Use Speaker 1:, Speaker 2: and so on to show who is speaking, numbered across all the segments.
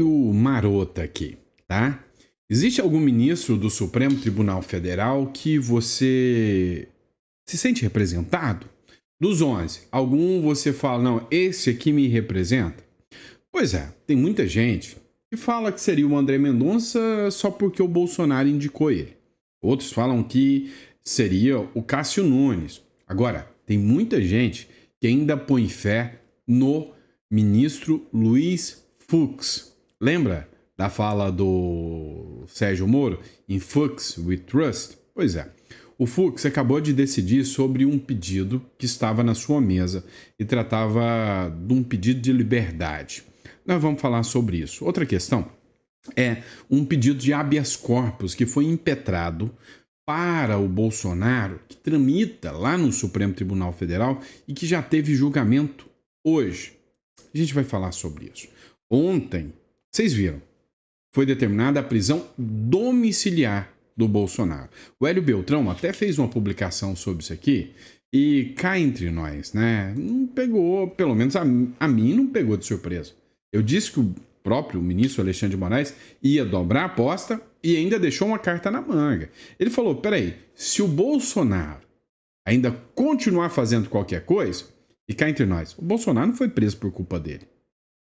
Speaker 1: O marota aqui, tá? Existe algum ministro do Supremo Tribunal Federal que você se sente representado? Dos 11, algum você fala, não, esse aqui me representa? Pois é, tem muita gente que fala que seria o André Mendonça só porque o Bolsonaro indicou ele. Outros falam que seria o Cássio Nunes. Agora, tem muita gente que ainda põe fé no ministro Luiz Fux. Lembra da fala do Sérgio Moro em Fux We Trust? Pois é. O Fux acabou de decidir sobre um pedido que estava na sua mesa e tratava de um pedido de liberdade. Nós vamos falar sobre isso. Outra questão é um pedido de habeas corpus que foi impetrado para o Bolsonaro, que tramita lá no Supremo Tribunal Federal e que já teve julgamento hoje. A gente vai falar sobre isso. Ontem, vocês viram, foi determinada a prisão domiciliar do Bolsonaro. O Hélio Beltrão até fez uma publicação sobre isso aqui e cá entre nós, né? Não pegou, pelo menos a mim não pegou de surpresa. Eu disse que o próprio ministro Alexandre de Moraes ia dobrar a aposta e ainda deixou uma carta na manga. Ele falou, peraí, se o Bolsonaro ainda continuar fazendo qualquer coisa, e cá entre nós, o Bolsonaro não foi preso por culpa dele.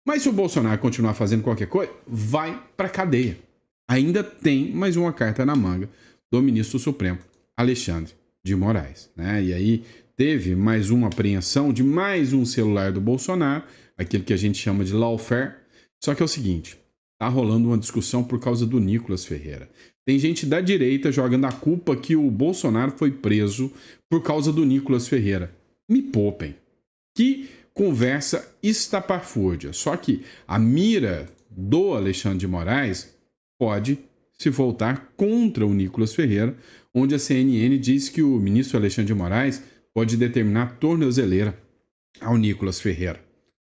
Speaker 1: Mas se o Bolsonaro continuar fazendo qualquer coisa, vai para cadeia. Ainda tem mais uma carta na manga do ministro Supremo, Alexandre de Moraes, né? E aí teve mais uma apreensão de mais um celular do Bolsonaro, aquele que a gente chama de lawfare. Só que é o seguinte, tá rolando uma discussão por causa do Nicolas Ferreira. Tem gente da direita jogando a culpa que o Bolsonaro foi preso por causa do Nicolas Ferreira. Me poupem. Que conversa estapafúrdia. Só que a mira do Alexandre de Moraes pode se voltar contra o Nicolas Ferreira, onde a CNN diz que o ministro Alexandre de Moraes pode determinar tornozeleira ao Nicolas Ferreira.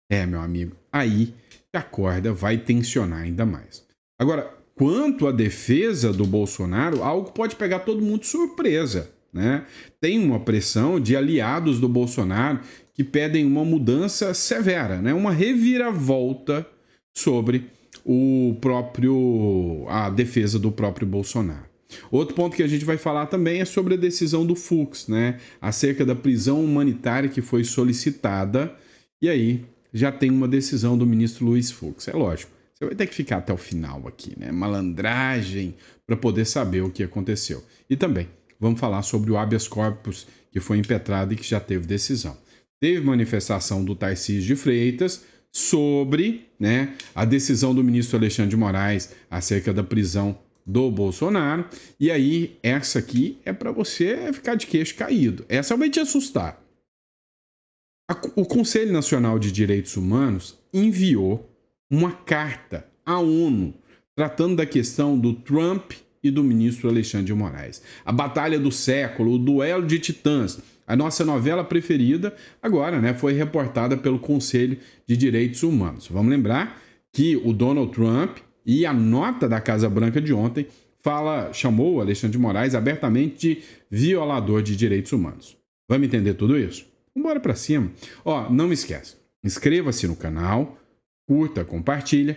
Speaker 1: É, meu amigo, aí a corda vai tensionar ainda mais. Agora, quanto à defesa do Bolsonaro, algo pode pegar todo mundo de surpresa, né? Tem uma pressão de aliados do Bolsonaro que pedem uma mudança severa, né? Uma reviravolta sobre a defesa do próprio Bolsonaro. Outro ponto que a gente vai falar também é sobre a decisão do Fux, né? Acerca da prisão humanitária que foi solicitada. E aí já tem uma decisão do ministro Luiz Fux. É lógico, você vai ter que ficar até o final aqui, né? Malandragem para poder saber o que aconteceu. E também vamos falar sobre o habeas corpus que foi impetrado e que já teve decisão. Teve manifestação do Tarcísio de Freitas sobre, né, a decisão do ministro Alexandre de Moraes acerca da prisão do Bolsonaro. E aí, essa aqui é para você ficar de queixo caído. Essa vai te assustar. O Conselho Nacional de Direitos Humanos enviou uma carta à ONU tratando da questão do Trump e do ministro Alexandre de Moraes. A batalha do século, o duelo de titãs, a nossa novela preferida, agora, né, foi reportada pelo Conselho de Direitos Humanos. Vamos lembrar que o Donald Trump e a nota da Casa Branca de ontem chamou o Alexandre de Moraes abertamente de violador de direitos humanos. Vamos entender tudo isso? Vambora para cima. Ó, não me esquece, inscreva-se no canal, curta, compartilha.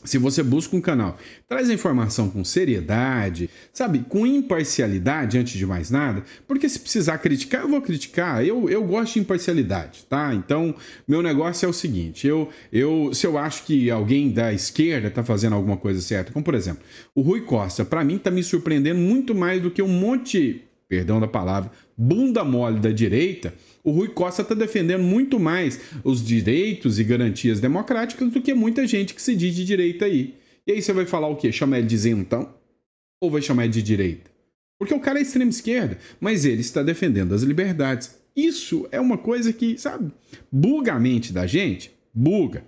Speaker 1: Se você busca um canal, traz a informação com seriedade, sabe, com imparcialidade antes de mais nada, porque se precisar criticar, eu vou criticar, eu gosto de imparcialidade, tá? Então, meu negócio é o seguinte, se eu acho que alguém da esquerda tá fazendo alguma coisa certa, como por exemplo, o Rui Costa, para mim tá me surpreendendo muito mais do que um monte, perdão da palavra, bunda mole da direita. O Rui Costa está defendendo muito mais os direitos e garantias democráticas do que muita gente que se diz de direita aí. E aí você vai falar o quê? Chamar ele de isentão? Ou vai chamar ele de direita? Porque o cara é extrema esquerda, mas ele está defendendo as liberdades. Isso é uma coisa que, sabe, buga a mente da gente, buga.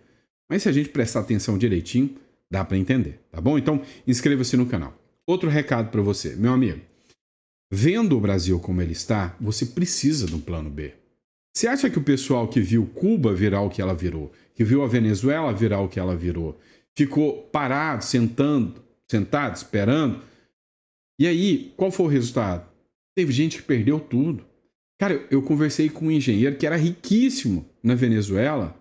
Speaker 1: Mas se a gente prestar atenção direitinho, dá para entender, tá bom? Então, inscreva-se no canal. Outro recado para você, meu amigo. Vendo o Brasil como ele está, você precisa de um plano B. Você acha que o pessoal que viu Cuba virar o que ela virou, que viu a Venezuela virar o que ela virou, ficou parado, sentado, esperando? E aí, qual foi o resultado? Teve gente que perdeu tudo. Cara, eu conversei com um engenheiro que era riquíssimo na Venezuela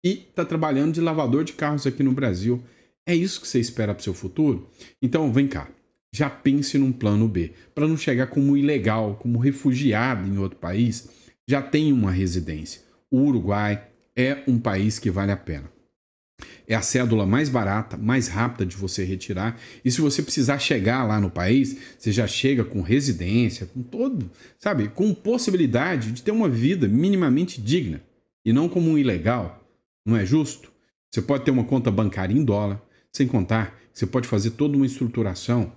Speaker 1: e está trabalhando de lavador de carros aqui no Brasil. É isso que você espera para o seu futuro? Então, vem cá. Já pense num plano B, para não chegar como ilegal, como refugiado em outro país. Já tem uma residência. O Uruguai é um país que vale a pena. É a cédula mais barata, mais rápida de você retirar. E se você precisar chegar lá no país, você já chega com residência, com todo, sabe, com possibilidade de ter uma vida minimamente digna e não como um ilegal. Não é justo? Você pode ter uma conta bancária em dólar, sem contar que você pode fazer toda uma estruturação.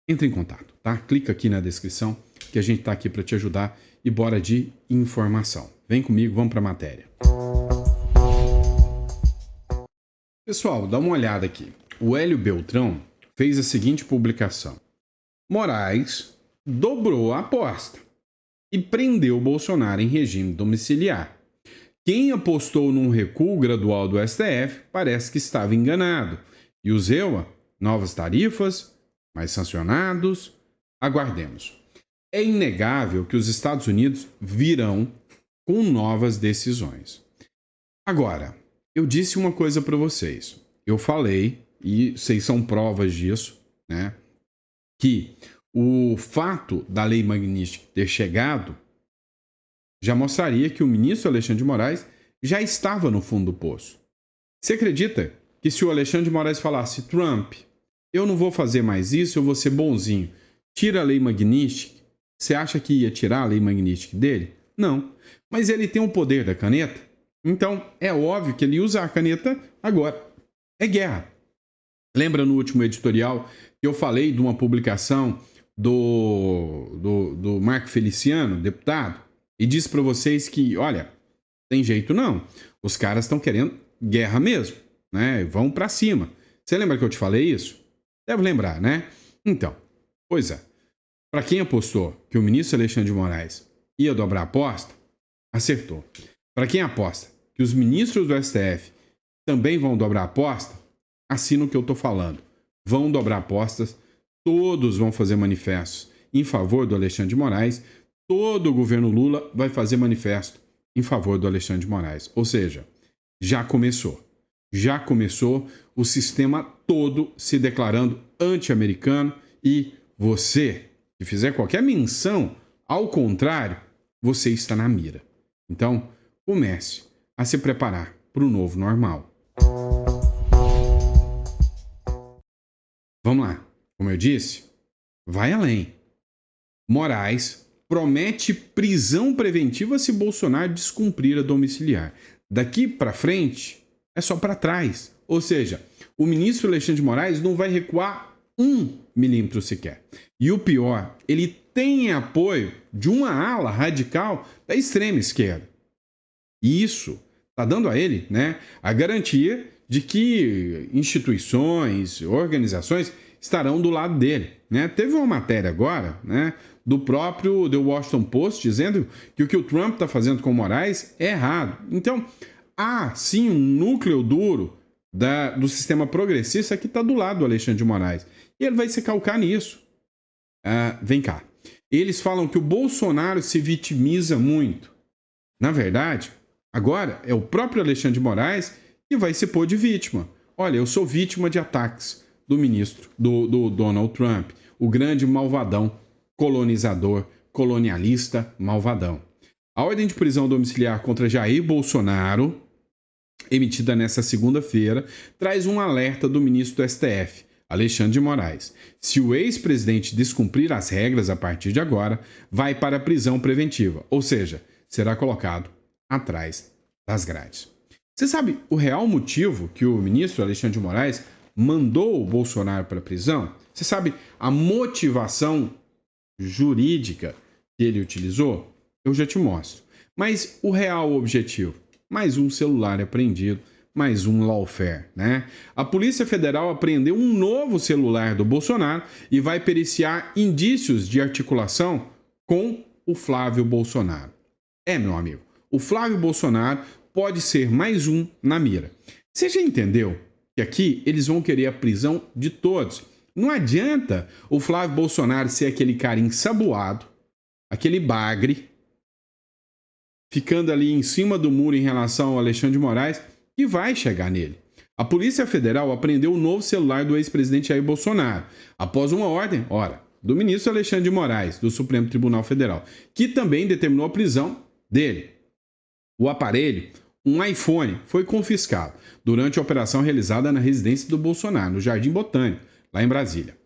Speaker 1: Entre em contato, tá? Clica aqui na descrição que a gente está aqui para te ajudar e bora de informação. Vem comigo, vamos para a matéria. Pessoal, dá uma olhada aqui. O Hélio Beltrão fez a seguinte publicação. Moraes dobrou a aposta e prendeu Bolsonaro em regime domiciliar. Quem apostou num recuo gradual do STF parece que estava enganado. E o Zewa, novas tarifas, mais sancionados, aguardemos. É inegável que os Estados Unidos virão com novas decisões. Agora, eu disse uma coisa para vocês. Eu falei, e vocês são provas disso, né? Que o fato da Lei Magnífica ter chegado já mostraria que o ministro Alexandre de Moraes já estava no fundo do poço. Você acredita que se o Alexandre de Moraes falasse, Trump, eu não vou fazer mais isso, eu vou ser bonzinho, tira a Lei Magnífica, você acha que ia tirar a Lei Magnífica dele? Não. Mas ele tem o poder da caneta. Então, é óbvio que ele usa a caneta agora. É guerra. Lembra no último editorial que eu falei de uma publicação do Marco Feliciano, deputado, e disse para vocês que, olha, tem jeito não. Os caras estão querendo guerra mesmo, né? Vão para cima. Você lembra que eu te falei isso? Deve lembrar, né? Então, pois é. Para quem apostou que o ministro Alexandre de Moraes ia dobrar a aposta, acertou. Para quem aposta que os ministros do STF também vão dobrar a aposta, assina o que eu estou falando. Vão dobrar apostas, todos vão fazer manifestos em favor do Alexandre de Moraes, todo o governo Lula vai fazer manifesto em favor do Alexandre de Moraes. Ou seja, já começou. Já começou o sistema todo se declarando anti-americano e você, se fizer qualquer menção ao contrário, você está na mira. Então, comece a se preparar para o novo normal. Vamos lá. Como eu disse, vai além. Moraes promete prisão preventiva se Bolsonaro descumprir a domiciliar. Daqui para frente, é só para trás. Ou seja, o ministro Alexandre de Moraes não vai recuar 1 milímetro sequer. E o pior, ele tem apoio de uma ala radical da extrema esquerda. E isso está dando a ele, né, a garantia de que instituições, organizações estarão do lado dele, né? Teve uma matéria agora, né, do próprio The Washington Post dizendo que o Trump está fazendo com o Moraes é errado. Então, há sim um núcleo duro do sistema progressista que está do lado do Alexandre de Moraes. E ele vai se calcar nisso. Vem cá. Eles falam que o Bolsonaro se vitimiza muito. Na verdade, agora é o próprio Alexandre de Moraes que vai se pôr de vítima. Olha, eu sou vítima de ataques do ministro, do Donald Trump, o grande malvadão, colonizador, colonialista, malvadão. A ordem de prisão domiciliar contra Jair Bolsonaro, emitida nesta segunda-feira, traz um alerta do ministro do STF, Alexandre de Moraes. Se o ex-presidente descumprir as regras a partir de agora, vai para a prisão preventiva, ou seja, será colocado atrás das grades. Você sabe o real motivo que o ministro Alexandre de Moraes mandou o Bolsonaro para a prisão? Você sabe a motivação jurídica que ele utilizou? Eu já te mostro. Mas o real objetivo? Mais um celular apreendido, mais um lawfare, né? A Polícia Federal apreendeu um novo celular do Bolsonaro e vai periciar indícios de articulação com o Flávio Bolsonaro. Meu amigo, o Flávio Bolsonaro pode ser mais um na mira. Você já entendeu que aqui eles vão querer a prisão de todos? Não adianta o Flávio Bolsonaro ser aquele cara ensaboado, aquele bagre, ficando ali em cima do muro em relação ao Alexandre de Moraes, que vai chegar nele. A Polícia Federal apreendeu o novo celular do ex-presidente Jair Bolsonaro, após uma ordem, do ministro Alexandre de Moraes, do Supremo Tribunal Federal, que também determinou a prisão dele. O aparelho, um iPhone, foi confiscado durante a operação realizada na residência do Bolsonaro, no Jardim Botânico, lá em Brasília.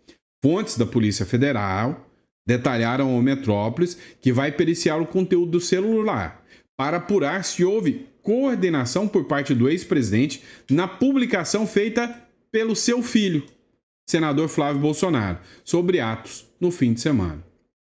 Speaker 1: Fontes da Polícia Federal detalharam ao Metrópolis que vai periciar o conteúdo do celular para apurar se houve coordenação por parte do ex-presidente na publicação feita pelo seu filho, senador Flávio Bolsonaro, sobre atos no fim de semana.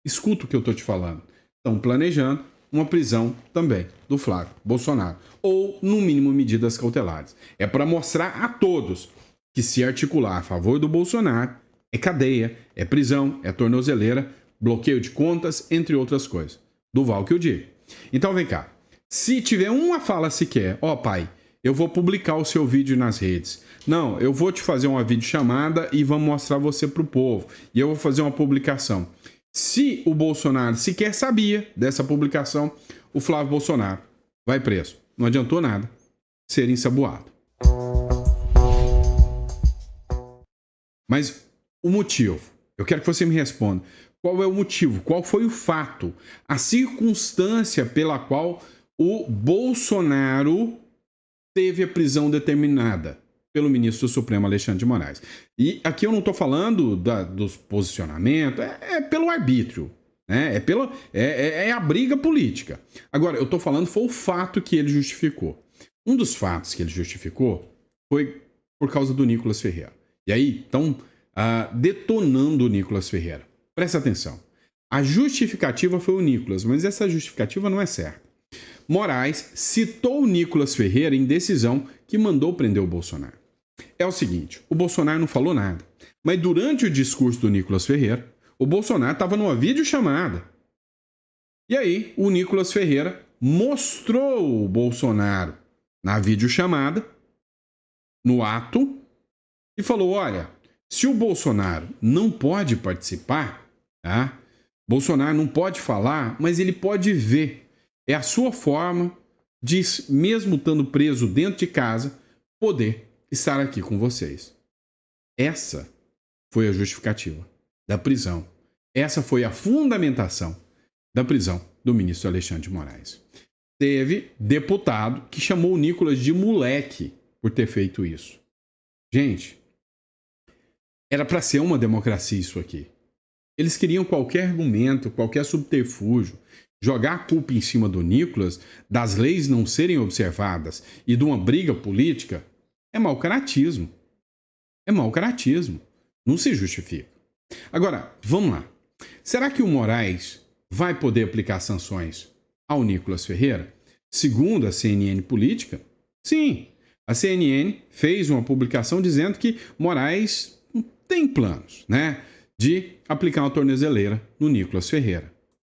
Speaker 1: Escuta o que eu estou te falando. Estão planejando uma prisão também do Flávio Bolsonaro, ou, no mínimo, medidas cautelares. É para mostrar a todos que se articular a favor do Bolsonaro é cadeia, é prisão, é tornozeleira, bloqueio de contas, entre outras coisas. Duval que eu digo. Então vem cá. Se tiver uma fala sequer, pai, eu vou publicar o seu vídeo nas redes. Não, eu vou te fazer uma videochamada e vamos mostrar você para o povo. E eu vou fazer uma publicação. Se o Bolsonaro sequer sabia dessa publicação, o Flávio Bolsonaro vai preso. Não adiantou nada ser ensaboado. Mas o motivo, eu quero que você me responda. Qual é o motivo? Qual foi o fato? A circunstância pela qual o Bolsonaro teve a prisão determinada pelo ministro do Supremo, Alexandre de Moraes. E aqui eu não estou falando dos posicionamentos, é pelo arbítrio, né? É a briga política. Agora, eu estou falando foi o fato que ele justificou. Um dos fatos que ele justificou foi por causa do Nicolas Ferreira. E aí estão detonando o Nicolas Ferreira. Presta atenção. A justificativa foi o Nicolas, mas essa justificativa não é certa. Moraes citou o Nicolas Ferreira em decisão que mandou prender o Bolsonaro. É o seguinte, o Bolsonaro não falou nada, mas durante o discurso do Nicolas Ferreira, o Bolsonaro estava numa videochamada. E aí, o Nicolas Ferreira mostrou o Bolsonaro na videochamada, no ato, e falou, olha, se o Bolsonaro não pode participar, tá? Bolsonaro não pode falar, mas ele pode ver. É a sua forma de, mesmo estando preso dentro de casa, poder estar aqui com vocês. Essa foi a justificativa da prisão. Essa foi a fundamentação da prisão do ministro Alexandre de Moraes. Teve deputado que chamou o Nicolas de moleque por ter feito isso. Gente, era para ser uma democracia isso aqui. Eles queriam qualquer argumento, qualquer subterfúgio, jogar a culpa em cima do Nicolas, das leis não serem observadas e de uma briga política, é mau caratismo. É mau caratismo. Não se justifica. Agora, vamos lá. Será que o Moraes vai poder aplicar sanções ao Nicolas Ferreira? Segundo a CNN Política, sim. A CNN fez uma publicação dizendo que Moraes tem planos, né, de aplicar uma tornozeleira no Nicolas Ferreira.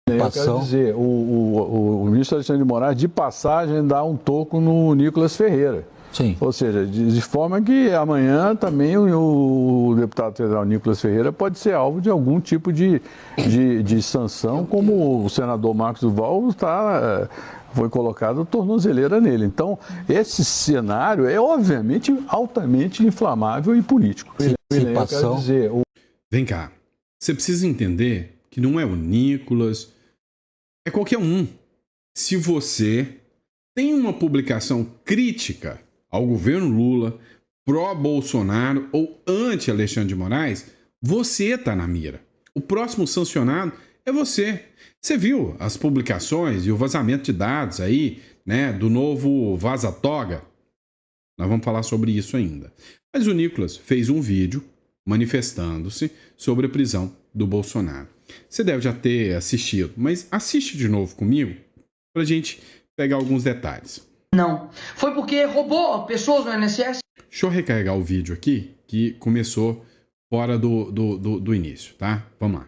Speaker 2: Eu quero dizer, o ministro Alexandre de Moraes, de passagem, dá um toco no Nicolas Ferreira.
Speaker 3: Sim.
Speaker 2: Ou seja, de forma que amanhã também o deputado federal Nicolas Ferreira pode ser alvo de algum tipo de sanção, como o senador Marcos Duval foi colocado tornozeleira nele. Então, esse cenário é, obviamente, altamente inflamável e político. Eu quero dizer,
Speaker 1: Vem cá, você precisa entender que não é o Nicolas, é qualquer um. Se você tem uma publicação crítica ao governo Lula, pró-Bolsonaro ou anti-Alexandre de Moraes, você está na mira. O próximo sancionado é você. Você viu as publicações e o vazamento de dados aí, né, do novo Vaza-Toga? Nós vamos falar sobre isso ainda. Mas o Nicolas fez um vídeo manifestando-se sobre a prisão do Bolsonaro. Você deve já ter assistido, mas assiste de novo comigo para a gente pegar alguns detalhes.
Speaker 4: Não. Foi porque roubou pessoas no INSS?
Speaker 1: Deixa eu recarregar o vídeo aqui, que começou fora do início, tá? Vamos lá.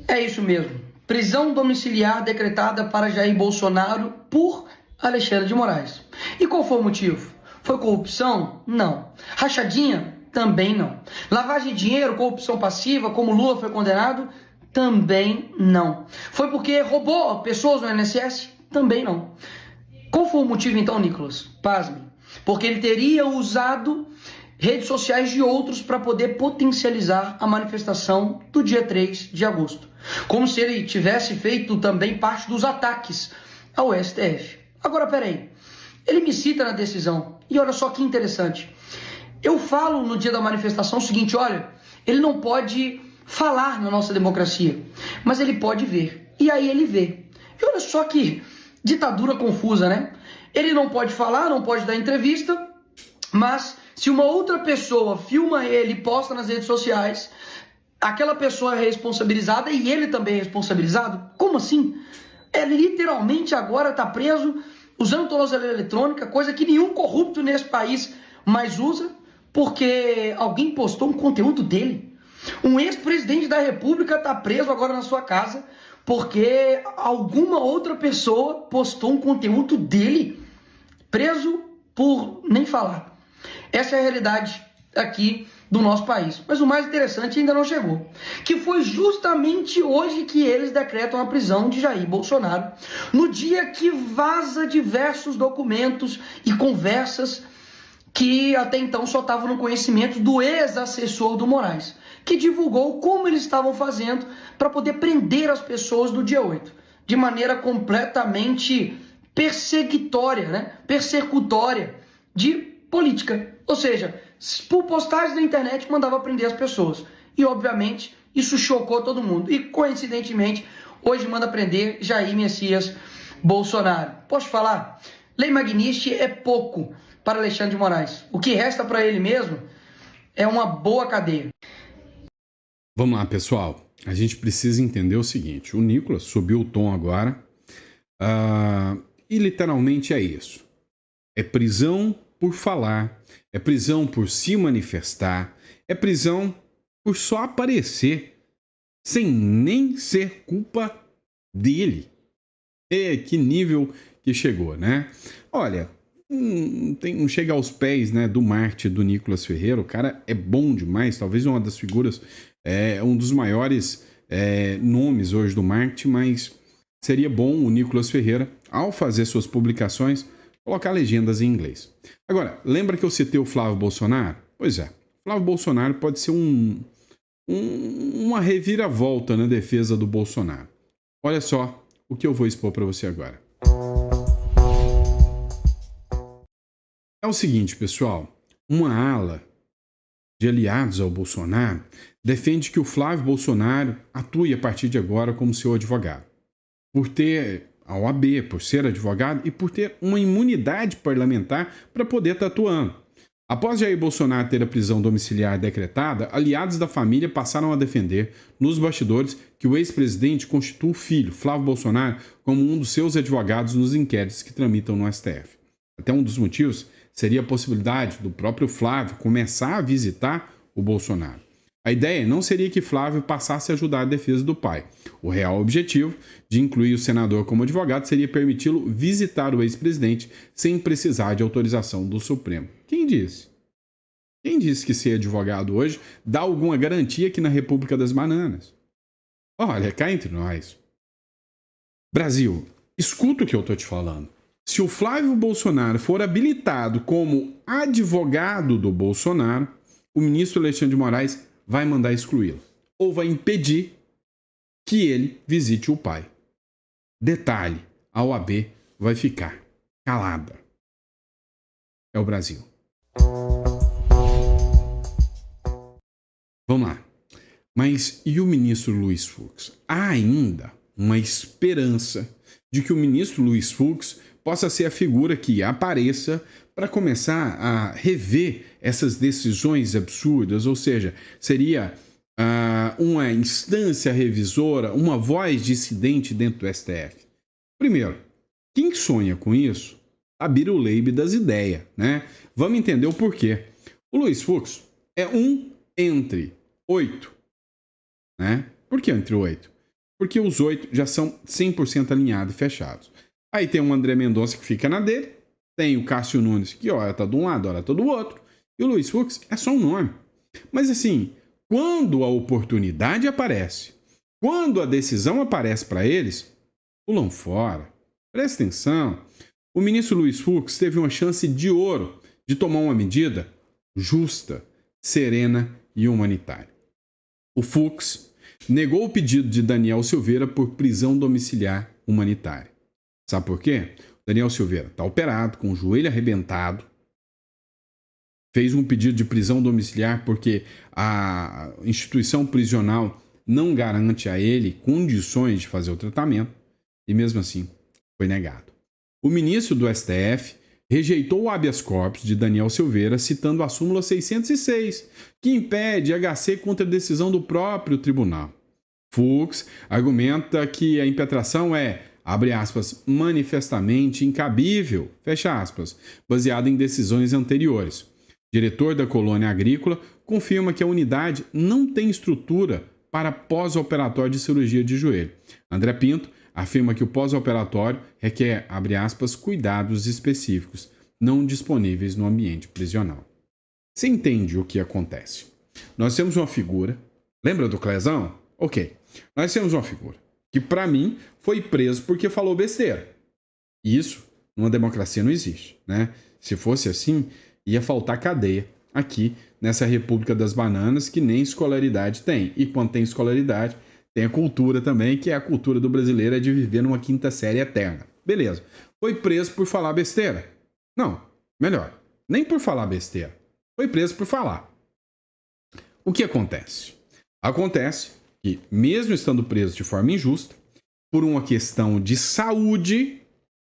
Speaker 4: É isso mesmo. Prisão domiciliar decretada para Jair Bolsonaro por Alexandre de Moraes. E qual foi o motivo? Foi corrupção? Não. Rachadinha? Também não. Lavagem de dinheiro, corrupção passiva, como Lula foi condenado? Também não. Foi porque roubou pessoas no INSS? Também não. Qual foi o motivo então, Nicolas? Pasme. porque ele teria usado redes sociais de outros para poder potencializar a manifestação do dia 3 de agosto. Como se ele tivesse feito também parte dos ataques ao STF. Agora, peraí, ele me cita na decisão, e olha só que interessante. Eu falo no dia da manifestação o seguinte, olha, ele não pode falar na nossa democracia, mas ele pode ver. E aí ele vê. E olha só que ditadura confusa, né? Ele não pode falar, não pode dar entrevista, mas se uma outra pessoa filma ele e posta nas redes sociais, aquela pessoa é responsabilizada e ele também é responsabilizado? Como assim? Ele literalmente agora está preso usando tornozeleira eletrônica, coisa que nenhum corrupto nesse país mais usa, porque alguém postou um conteúdo dele. Um ex-presidente da República está preso agora na sua casa porque alguma outra pessoa postou um conteúdo dele, preso por nem falar. Essa é a realidade aqui do nosso país. Mas o mais interessante ainda não chegou, que foi justamente hoje que eles decretam a prisão de Jair Bolsonaro, no dia que vaza diversos documentos e conversas que até então só estavam no conhecimento do ex-assessor do Moraes, que divulgou como eles estavam fazendo para poder prender as pessoas do dia 8, de maneira completamente perseguitória, né? Persecutória de política. Ou seja, por postagens na internet mandava prender as pessoas. E, obviamente, isso chocou todo mundo. E, coincidentemente, hoje manda prender Jair Messias Bolsonaro. Posso falar? Lei Magnitsky é pouco para Alexandre de Moraes. O que resta para ele mesmo é uma boa cadeia.
Speaker 1: Vamos lá, pessoal. A gente precisa entender o seguinte. O Nicolas subiu o tom agora. E literalmente é isso. É prisão por falar. É prisão por se manifestar. É prisão por só aparecer. Sem nem ser culpa dele. Que nível que chegou, né? Olha, não chega aos pés, né, do marketing do Nicolas Ferreira. O cara é bom demais. Talvez uma das figuras... um dos maiores nomes hoje do marketing, mas seria bom o Nicolas Ferreira, ao fazer suas publicações, colocar legendas em inglês. Agora, lembra que eu citei o Flávio Bolsonaro? Pois é, Flávio Bolsonaro pode ser uma reviravolta na defesa do Bolsonaro. Olha só o que eu vou expor para você agora. É o seguinte, pessoal, uma ala de aliados ao Bolsonaro defende que o Flávio Bolsonaro atue a partir de agora como seu advogado, por ter a OAB, por ser advogado e por ter uma imunidade parlamentar para poder estar atuando. Após Jair Bolsonaro ter a prisão domiciliar decretada, aliados da família passaram a defender, nos bastidores, que o ex-presidente constitua o filho, Flávio Bolsonaro, como um dos seus advogados nos inquéritos que tramitam no STF. Até um dos motivos seria a possibilidade do próprio Flávio começar a visitar o Bolsonaro. A ideia não seria que Flávio passasse a ajudar a defesa do pai. O real objetivo de incluir o senador como advogado seria permiti-lo visitar o ex-presidente sem precisar de autorização do Supremo. Quem disse? Quem disse que ser advogado hoje dá alguma garantia aqui na República das Bananas? Olha, cá entre nós. Brasil, escuta o que eu estou te falando. Se o Flávio Bolsonaro for habilitado como advogado do Bolsonaro, o ministro Alexandre de Moraes vai mandar excluí-lo. Ou vai impedir que ele visite o pai. Detalhe, a OAB vai ficar calada. É o Brasil. Vamos lá. Mas e o ministro Luiz Fux? Há ainda uma esperança de que o ministro Luiz Fux possa ser a figura que apareça para começar a rever essas decisões absurdas, ou seja, seria uma instância revisora, uma voz dissidente dentro do STF. Primeiro, quem sonha com isso, a biruleibe das ideias, né? Vamos entender o porquê. O Luiz Fux é um entre 8, né? Por que entre 8? Porque os 8 já são 100% alinhados e fechados. Aí tem o André Mendonça que fica na dele, tem o Cássio Nunes que ora tá de um lado, ora tá do outro, e o Luiz Fux é só um nome. Mas assim, quando a oportunidade aparece, quando a decisão aparece para eles, pulam fora. Presta atenção, o ministro Luiz Fux teve uma chance de ouro de tomar uma medida justa, serena e humanitária. O Fux negou o pedido de Daniel Silveira por prisão domiciliar humanitária. Sabe por quê? Daniel Silveira está operado, com o joelho arrebentado, fez um pedido de prisão domiciliar porque a instituição prisional não garante a ele condições de fazer o tratamento e mesmo assim foi negado. O ministro do STF rejeitou o habeas corpus de Daniel Silveira, citando a súmula 606, que impede HC contra a decisão do próprio tribunal. Fux argumenta que a impetração é, abre aspas, manifestamente incabível, fecha aspas, baseado em decisões anteriores. Diretor da colônia agrícola confirma que a unidade não tem estrutura para pós-operatório de cirurgia de joelho. André Pinto afirma que o pós-operatório requer, abre aspas, cuidados específicos, não disponíveis no ambiente prisional. Você entende o que acontece? Nós temos uma figura, lembra do Clezão? Ok. Nós temos uma figura que, para mim, foi preso porque falou besteira. Isso, numa democracia, não existe, né? Se fosse assim, ia faltar cadeia aqui nessa República das Bananas, que nem escolaridade tem. E quando tem escolaridade, tem a cultura também, que é a cultura do brasileiro, é de viver numa quinta série eterna. Beleza. Foi preso por falar besteira? Não. Melhor, nem por falar besteira. Foi preso por falar. O que acontece? Acontece que, mesmo estando preso de forma injusta, por uma questão de saúde,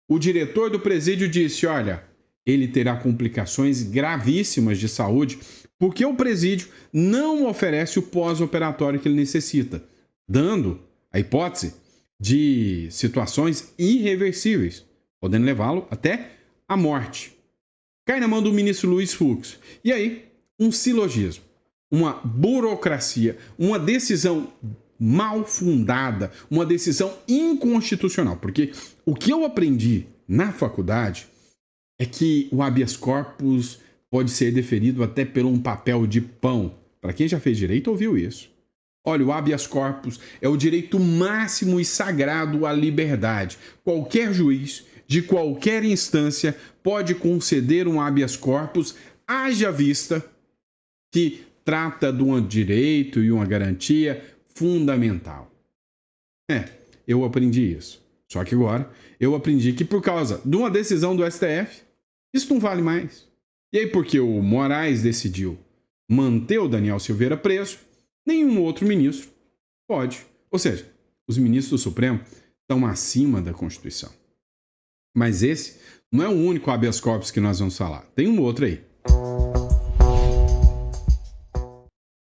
Speaker 1: o diretor do presídio disse, olha, ele terá complicações gravíssimas de saúde porque o presídio não oferece o pós-operatório que ele necessita, dando a hipótese de situações irreversíveis, podendo levá-lo até a morte. Cai na mão do ministro Luiz Fux. E aí, um silogismo, uma burocracia, uma decisão mal fundada, uma decisão inconstitucional. Porque o que eu aprendi na faculdade é que o habeas corpus pode ser deferido até por um papel de pão. Para quem já fez direito, ouviu isso. Olha, o habeas corpus é o direito máximo e sagrado à liberdade. Qualquer juiz, de qualquer instância, pode conceder um habeas corpus, haja vista que trata de um direito e uma garantia fundamental. Eu aprendi isso. Só que agora eu aprendi que por causa de uma decisão do STF, isso não vale mais. E aí, porque o Moraes decidiu manter o Daniel Silveira preso, nenhum outro ministro pode. Ou seja, os ministros do Supremo estão acima da Constituição. Mas esse não é o único habeas corpus que nós vamos falar. Tem um outro aí.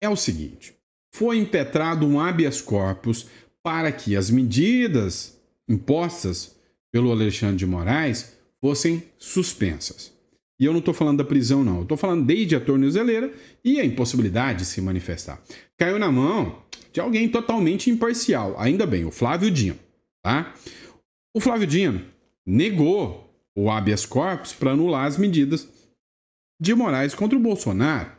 Speaker 1: É o seguinte, foi impetrado um habeas corpus para que as medidas impostas pelo Alexandre de Moraes fossem suspensas. E eu não estou falando da prisão, não. Eu estou falando desde a tornozeleira e a impossibilidade de se manifestar. Caiu na mão de alguém totalmente imparcial. Ainda bem, o Flávio Dino. Tá? O Flávio Dino negou o habeas corpus para anular as medidas de Moraes contra o Bolsonaro.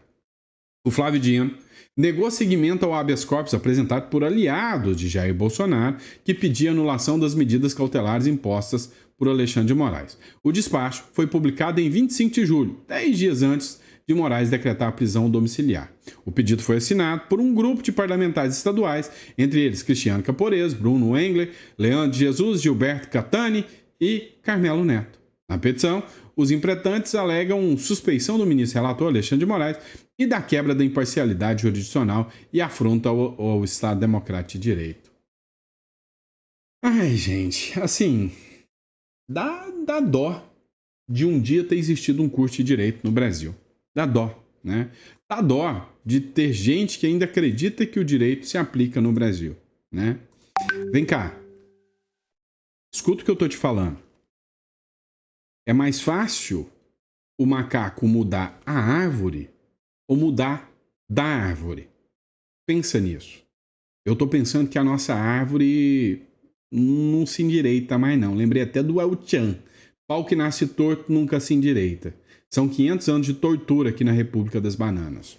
Speaker 1: O Flávio Dino negou seguimento ao habeas corpus apresentado por aliados de Jair Bolsonaro, que pedia anulação das medidas cautelares impostas por Alexandre de Moraes. O despacho foi publicado em 25 de julho, 10 dias antes de Moraes decretar a prisão domiciliar. O pedido foi assinado por um grupo de parlamentares estaduais, entre eles Cristiano Caporez, Bruno Engler, Leandro Jesus, Gilberto Catani e Carmelo Neto. Na petição, os impetrantes alegam suspeição do ministro relator Alexandre de Moraes e da quebra da imparcialidade jurisdicional e afronta ao Estado Democrático de Direito. Ai, gente, assim, dá dó de um dia ter existido um curso de Direito no Brasil. Dá dó, né? Dá dó de ter gente que ainda acredita que o direito se aplica no Brasil, né? Vem cá, escuta o que eu tô te falando. É mais fácil o macaco mudar a árvore ou mudar da árvore? Pensa nisso. Eu estou pensando que a nossa árvore não se endireita mais não. Lembrei até do El Chan. Pau que nasce torto nunca se endireita. São 500 anos de tortura aqui na República das Bananas.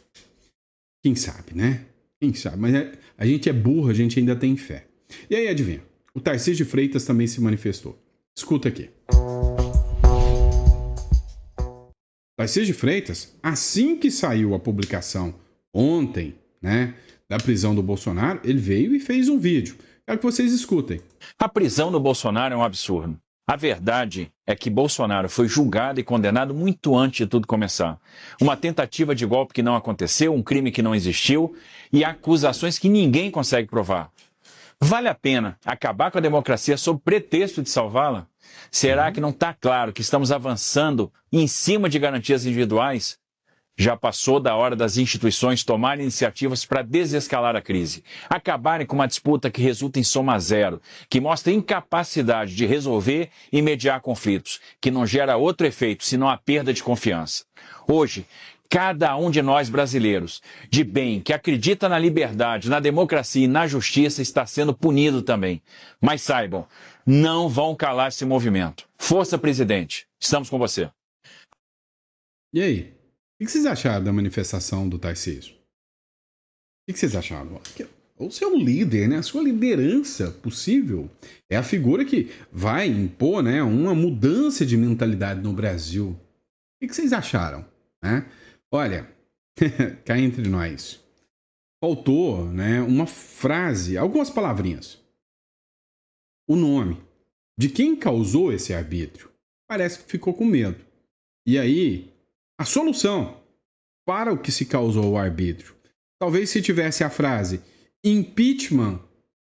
Speaker 1: Quem sabe, né? Quem sabe. Mas a gente é burro, a gente ainda tem fé. E aí, adivinha? O Tarcísio de Freitas também se manifestou. Escuta aqui. Tarcísio de Freitas, assim que saiu a publicação ontem, né, da prisão do Bolsonaro, ele veio e fez um vídeo. Quero que vocês escutem.
Speaker 3: A prisão do Bolsonaro é um absurdo. A verdade é que Bolsonaro foi julgado e condenado muito antes de tudo começar. Uma tentativa de golpe que não aconteceu, um crime que não existiu e acusações que ninguém consegue provar. Vale a pena acabar com a democracia sob pretexto de salvá-la? Será que não está claro que estamos avançando em cima de garantias individuais? Já passou da hora das instituições tomarem iniciativas para desescalar a crise, acabarem com uma disputa que resulta em soma zero, que mostra incapacidade de resolver e mediar conflitos, que não gera outro efeito senão a perda de confiança. Hoje, cada um de nós brasileiros, de bem, que acredita na liberdade, na democracia e na justiça, está sendo punido também. Mas saibam, não vão calar esse movimento. Força, presidente. Estamos com você.
Speaker 1: E aí? O que vocês acharam da manifestação do Tarcísio? O que vocês acharam? O seu líder, né? A sua liderança possível é a figura que vai impor, né, uma mudança de mentalidade no Brasil. O que vocês acharam? Né? Olha, cá entre nós, faltou, né, uma frase, algumas palavrinhas. O nome de quem causou esse arbítrio parece que ficou com medo. E aí, a solução para o que se causou o arbítrio. Talvez se tivesse a frase impeachment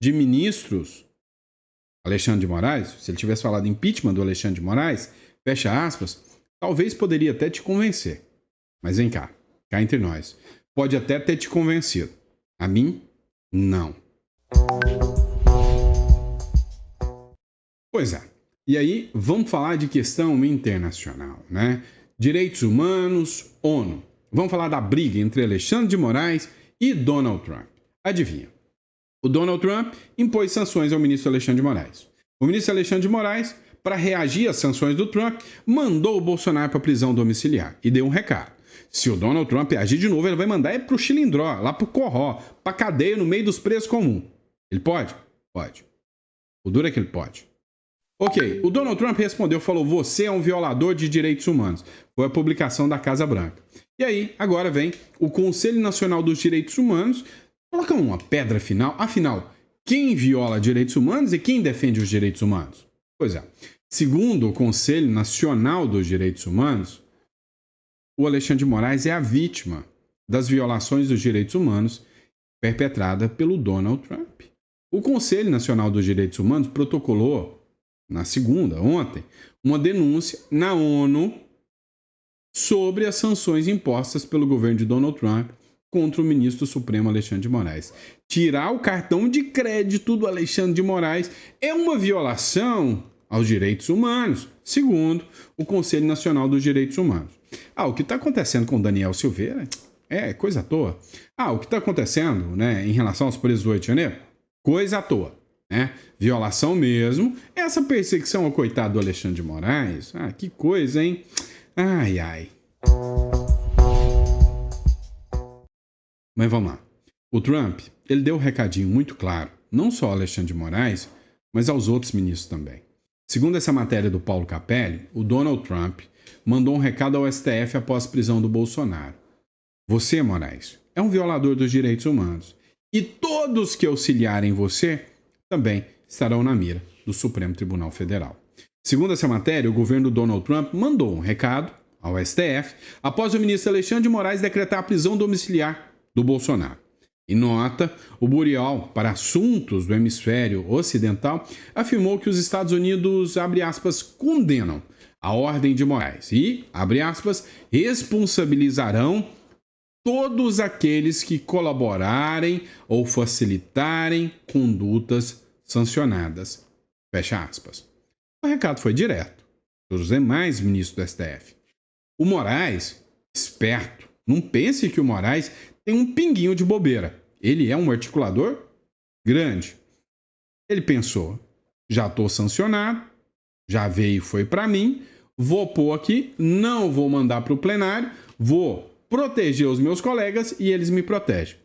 Speaker 1: de ministros Alexandre de Moraes, se ele tivesse falado impeachment do Alexandre de Moraes, fecha aspas, talvez poderia até te convencer. Mas vem cá entre nós. Pode até ter te convencido. A mim, não. Pois é. E aí, vamos falar de questão internacional, né? Direitos humanos, ONU. Vamos falar da briga entre Alexandre de Moraes e Donald Trump. Adivinha? O Donald Trump impôs sanções ao ministro Alexandre de Moraes. O ministro Alexandre de Moraes, para reagir às sanções do Trump, mandou o Bolsonaro para a prisão domiciliar e deu um recado. Se o Donald Trump agir de novo, ele vai mandar para o Chilindró, lá para o Corró, para a cadeia no meio dos presos comuns. Ele pode? Pode. O duro é que ele pode. Ok, o Donald Trump respondeu, falou, você é um violador de direitos humanos. Foi a publicação da Casa Branca. E aí, agora vem o Conselho Nacional dos Direitos Humanos, coloca uma pedra final. Afinal, quem viola direitos humanos e quem defende os direitos humanos? Pois é, segundo o Conselho Nacional dos Direitos Humanos, o Alexandre de Moraes é a vítima das violações dos direitos humanos perpetrada pelo Donald Trump. O Conselho Nacional dos Direitos Humanos protocolou na segunda, ontem, uma denúncia na ONU sobre as sanções impostas pelo governo de Donald Trump contra o ministro Supremo Alexandre de Moraes. Tirar o cartão de crédito do Alexandre de Moraes é uma violação aos direitos humanos, segundo o Conselho Nacional dos Direitos Humanos. O que está acontecendo com Daniel Silveira é coisa à toa. O que está acontecendo, né, em relação aos presos do 8 de janeiro? Coisa à toa. Violação mesmo. Essa perseguição ao coitado do Alexandre de Moraes, que coisa, hein? Ai, ai. Mas vamos lá. O Trump, ele deu um recadinho muito claro, não só ao Alexandre de Moraes, mas aos outros ministros também. Segundo essa matéria do Paulo Capelli, o Donald Trump mandou um recado ao STF após a prisão do Bolsonaro. Você, Moraes, é um violador dos direitos humanos. E todos que auxiliarem você também estarão na mira do Supremo Tribunal Federal. Segundo essa matéria, o governo do Donald Trump mandou um recado ao STF após o ministro Alexandre de Moraes decretar a prisão domiciliar do Bolsonaro. Em nota, o Bureau para Assuntos do Hemisfério Ocidental afirmou que os Estados Unidos, abre aspas, condenam a ordem de Moraes e, abre aspas, responsabilizarão todos aqueles que colaborarem ou facilitarem condutas sancionadas. Fecha aspas. O recado foi direto para os demais ministros do STF. O Moraes, esperto, não pense que o Moraes tem um pinguinho de bobeira. Ele é um articulador grande. Ele pensou, já estou sancionado, já veio e foi para mim, vou pôr aqui, não vou mandar para o plenário, vou proteger os meus colegas e eles me protegem.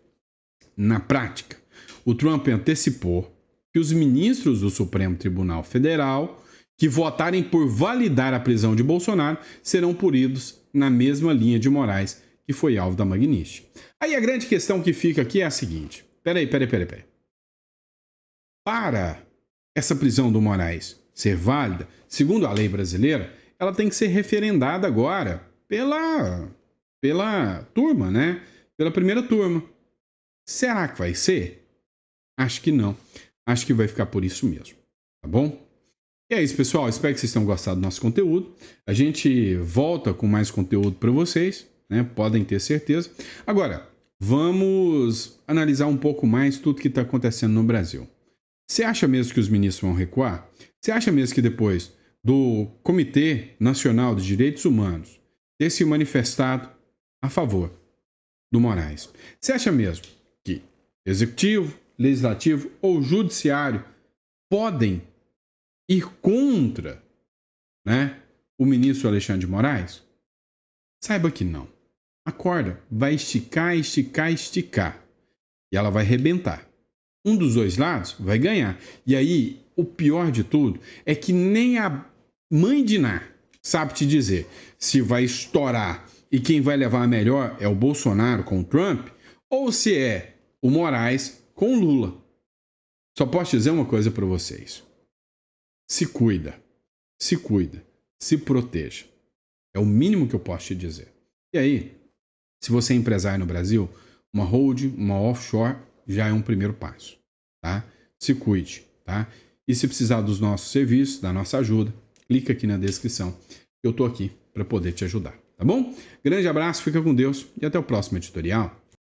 Speaker 1: Na prática, o Trump antecipou que os ministros do Supremo Tribunal Federal que votarem por validar a prisão de Bolsonaro serão punidos na mesma linha de Moraes, que foi alvo da Magnitsky. Aí a grande questão que fica aqui é a seguinte. Peraí. Para essa prisão do Moraes ser válida, segundo a lei brasileira, ela tem que ser referendada agora pela turma, né? Pela primeira turma. Será que vai ser? Acho que não. Acho que vai ficar por isso mesmo. Tá bom? E é isso, pessoal. Espero que vocês tenham gostado do nosso conteúdo. A gente volta com mais conteúdo para vocês, né? Podem ter certeza. Agora, vamos analisar um pouco mais tudo que está acontecendo no Brasil. Você acha mesmo que os ministros vão recuar? Você acha mesmo que depois do Comitê Nacional de Direitos Humanos ter se manifestado a favor do Moraes, você acha mesmo que Executivo, Legislativo ou Judiciário podem ir contra, né, o ministro Alexandre de Moraes? Saiba que não. A corda vai esticar. E ela vai arrebentar. Um dos dois lados vai ganhar. E aí, o pior de tudo é que nem a mãe de Ná sabe te dizer se vai estourar e quem vai levar a melhor é o Bolsonaro com o Trump ou se é o Moraes com o Lula. Só posso dizer uma coisa para vocês. Se cuida, se proteja. É o mínimo que eu posso te dizer. E aí, se você é empresário no Brasil, uma holding, uma offshore já é um primeiro passo, tá? Se cuide, tá? E se precisar dos nossos serviços, da nossa ajuda, clica aqui na descrição. Eu tô aqui para poder te ajudar, tá bom? Grande abraço, fica com Deus e até o próximo editorial.